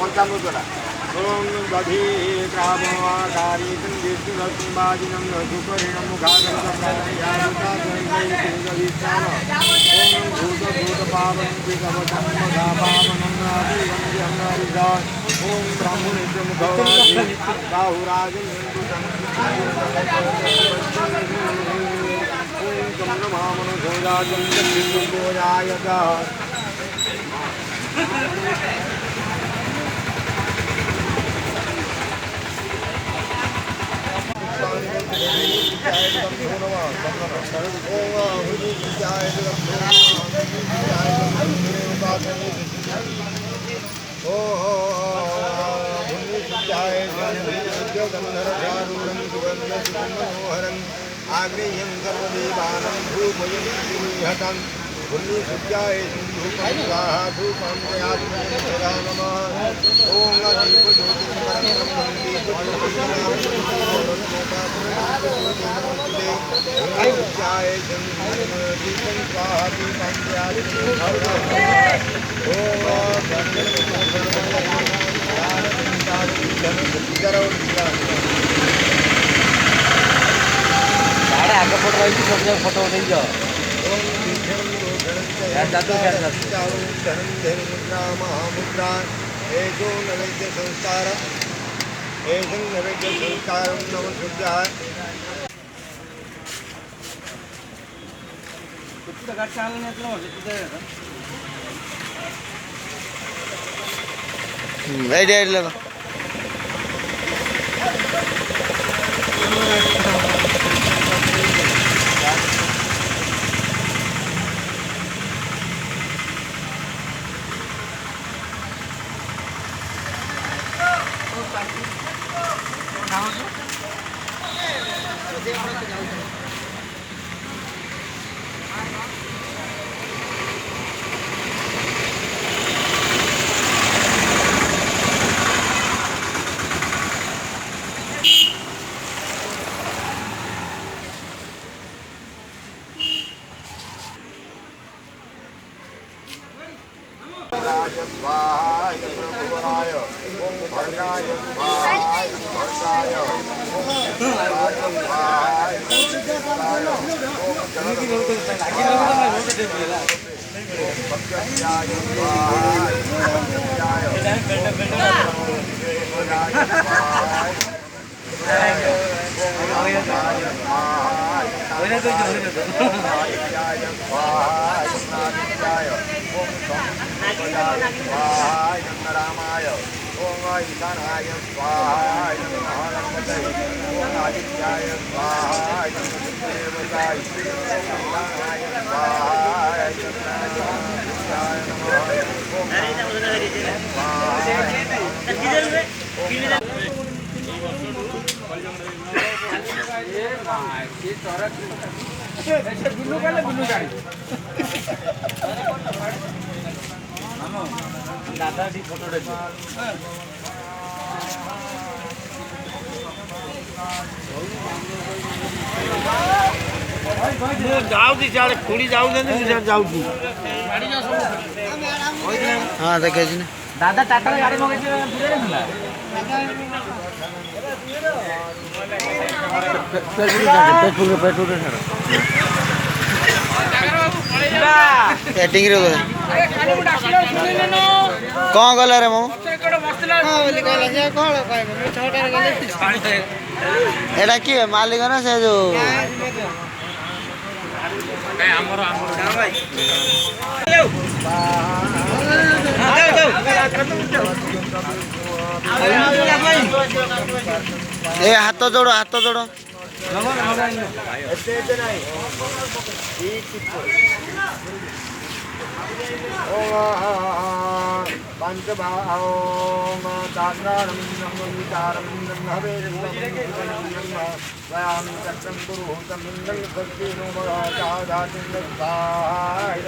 पंचामृत ओम दधि ग्रामवाकारी संगीतुलक्ष्मीबाजिनं सुपरिणं मुखागरप्राणयामुतागन्धैर्वेदविज्ञान ओम भूतभूतपावनं पितवचन्मदा पावनं आदिवन्द्यं हरिदा ओम ब्राह्मणेन्द्रमुखवासी राहुराजं ओम चन्द्रमामनुघोराजं दक्षिणगोजायतः आग्नेयं सर्वदेवानं भूमयं पुण्यसुत्याय धूपं धूपं प्रयात्मया नमः ओम दीपज्योतिस्मरणं दीपज्योतिस्मरणं दीपं स्वाहा दीपं आगे फोटो रही सब जगह फोटो उठे जाओ महामुद्रा एजो नैवेद्य संस्कार एजं नैवेद्य संस्कार नम सूर्याय लगा स्वाहाय प्रभुवराय ओम भद्राय स्वाहाय भद्राय ओम स्वाहाय ओम भक्त्याय स्वाहाय रामाय ओम ईशानाय स्वाहाय महागणपतये ओम आदित्याय स्वाहाय देवताय ईशानाय स्वाहाय चन्द्राय नमः दादा दी फोटो जाऊँगी सियाड़े खुड़ी जाऊँ जाऊँगी हाँ देखे दादा टाटा गाड़ी मगेज पेट्रोल बैटिंग रे कौन गला रे मो एटा किए मालिक ना से जो ए हाथ जोड़ पंचभाओम दासारं विचारं स्वयं चक्रं गुरु तमिन्दं भक्तिनो मगाचादातिं दत्ताय